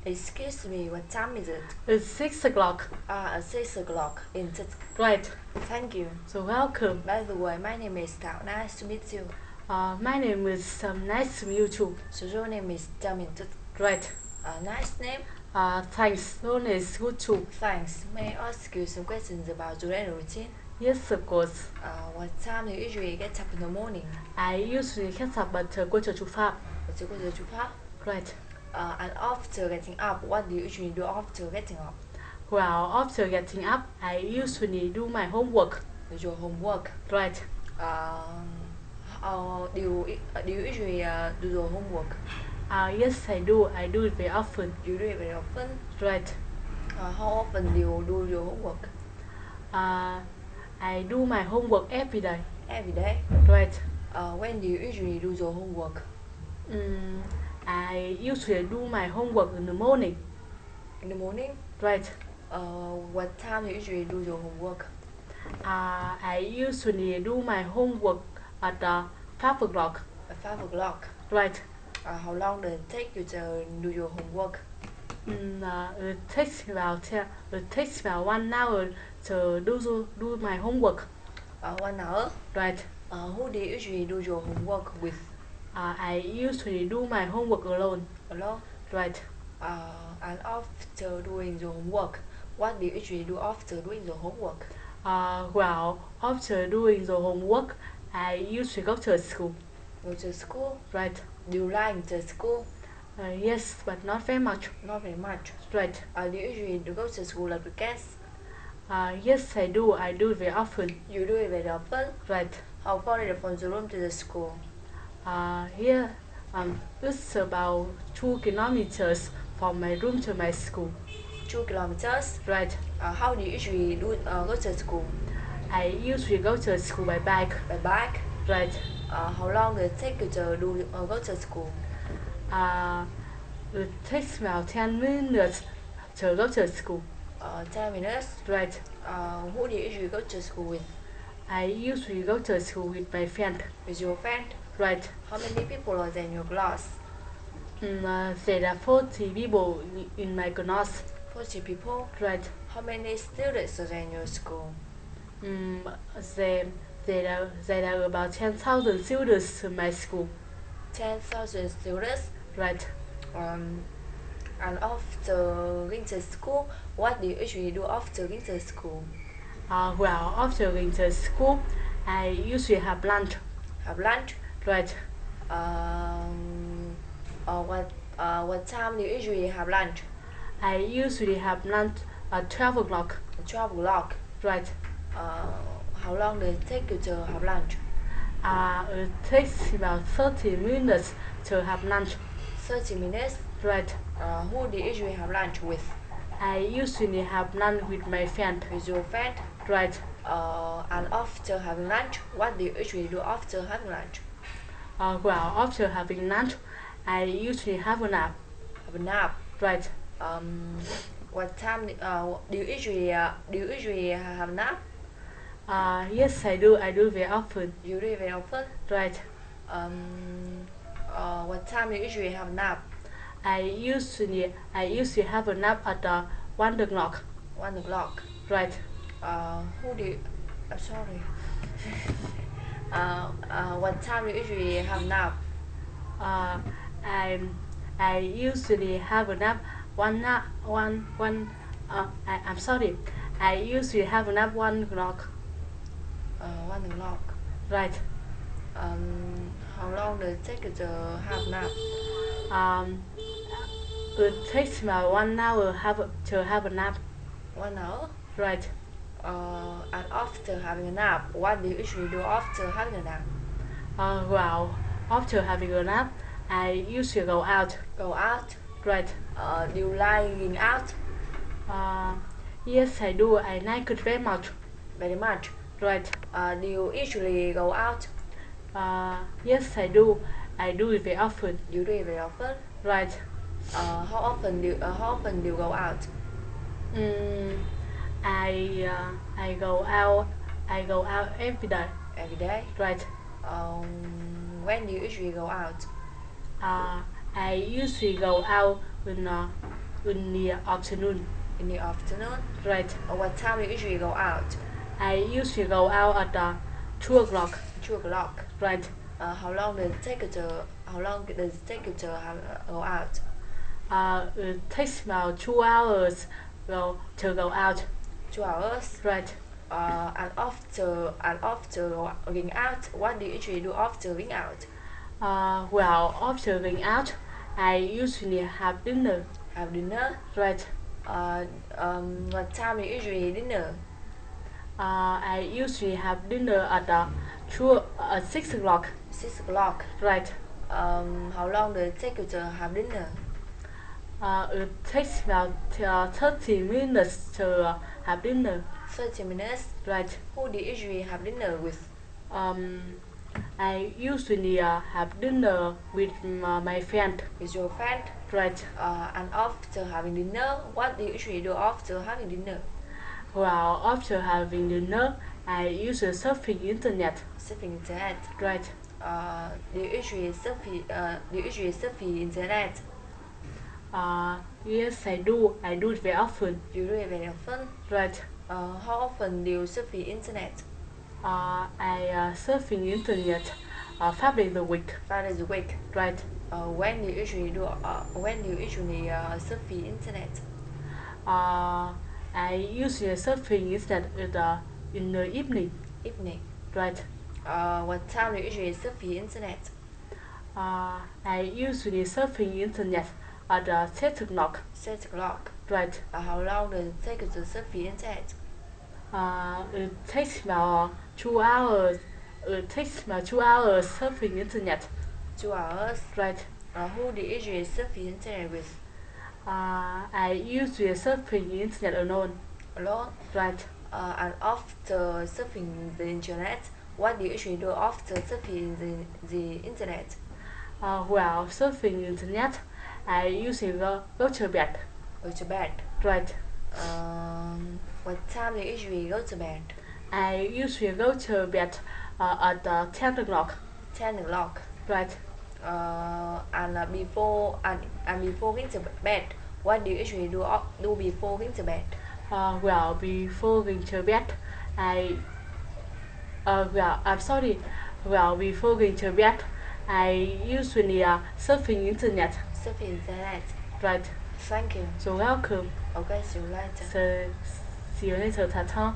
Excuse me, what time is it? It's 6 o'clock. At 6 o'clock. Right. Thank you. So welcome. By the way, my name is Thảo. Nice to meet you. My name is nice to meet you too. So your name is Jamintu. Right. Nice name. Thanks. Your name is good too. Thanks. May I ask you some questions about your daily routine? Yes, of course. What time do you usually get up in the morning? I usually get up at quarter to 5. At quarter to 5? Right. And after getting up, what do you usually do after getting up? Well, after getting up, I usually do my homework. Do your homework? Right. Do you usually do your homework? Yes, I do. I do it very often. You do it very often? Right. How often do you do your homework? I do my homework every day. Every day? Right. When do you usually do your homework? I usually do my homework in the morning. In the morning? Right. What time do you usually do your homework? I usually do my homework at 5 o'clock. At 5 o'clock? Right. How long does it take you to do your homework? It takes about 1 hour to do my homework. 1 hour? Right. Who do you usually do your homework with? I usually do my homework alone. Alone? Right. And after doing your homework, what do you usually do after doing your homework? Well, after doing the homework, I usually go to school. Go to school? Right. Do you like the school? Yes, but not very much. Not very much. Right. Do you usually go to school at weekends? Yes, I do. I do it very often. You do it very often? Right. How far is it from the room to the school? Here, it's about 2 kilometers from my room to my school. 2 kilometers? Right. How do you usually go to school? I usually go to school by bike. By bike? Right. How long does it take you to go to school? It takes about 10 minutes to go to school. 10 minutes? Right. Who do you usually go to school with? I usually go to school with my friend. With your friend? Right. How many people are there in your class? There are 40 people in my class. 40 people? Right. How many students are there in your school? There are about 10,000 students in my school. 10,000 students? Right. And after going to school, what do you usually do after going to school? Well, after going to school, I usually have lunch. Have lunch? Right. What time do you usually have lunch? I usually have lunch at 12 o'clock. 12 o'clock? Right. How long does it take you to have lunch? It takes about 30 minutes to have lunch. 30 minutes? Right. Who do you usually have lunch with? I usually have lunch with my friend. With your friend? Right. And after having lunch, what do you usually do after having lunch? Well, after having lunch, I usually have a nap. Have a nap? Right. What time do you usually have a nap? Yes, I do. I do very often. You do it very often? Right. What time do you usually have a nap? I usually have a nap at 1 o'clock. 1 o'clock. Right. Who do you? Sorry. What time do you usually have a nap? I usually have a nap I'm sorry. I usually have a nap 1 o'clock. 1 o'clock. Right. How long does it take you to have a nap? It takes about 1 hour to have a nap. 1 hour? Right. And after having a nap, what do you usually do after having a nap? Well, after having a nap, I usually go out. Go out? Right. Do you like going out? Yes, I do. I like it very much. Very much? Right. Do you usually go out? Yes, I do. I do it very often. You do it very often? Right. How often do you go out? I go out every day. Every day? Right. When do you usually go out? I usually go out when in the afternoon. In the afternoon. Right. What time do you usually go out? I usually go out at 2 o'clock. 2 o'clock. Right. How long does it take you to go out? It takes about 2 hours to go out. 2 hours. Right. And after going out, what do you usually do after going out? Well, after going out, I usually have dinner. Have dinner. Right. What time do you usually dinner? I usually have dinner at 6 o'clock. 6 o'clock. Right. How long does it take you to have dinner? It takes about 30 minutes to have dinner. 30 minutes. Right. Who do you usually have dinner with? I usually have dinner with my friend. With your friend? Right. And after having dinner, what do you usually do after having dinner? Well, after having dinner, I usually surfing internet. Surfing internet. Right. Do you usually surf the internet? Yes, I do. I do it very often. You do it very often? Right. How often do you surf the internet? I surfing internet 5 days a week. 5 days a week. Right. When do you usually surf the internet? I usually surfing internet in the evening. Evening. Right. What time do you usually surf the internet? I usually surfing internet at 6 o'clock. 6 o'clock. Right. How long does it take you to surf the internet? It takes about 2 hours. It takes about 2 hours surfing internet. 2 hours. Right. Who do you usually surf the internet with? I usually surfing the internet alone. Alone? Right. And after surfing the internet, what do you usually do after surfing the internet? Well, surfing internet, I usually go to bed. Go to bed. Right. What time do you usually go to bed? I usually go to bed at 10 o'clock. 10 o'clock. Right. And before going to bed, what do you usually do before going to bed? Well, before going to bed, before going to bed, I usually surfing internet. Surfing internet. Right. Thank you. So welcome. Okay, see you later. So see you later, Ta-ta.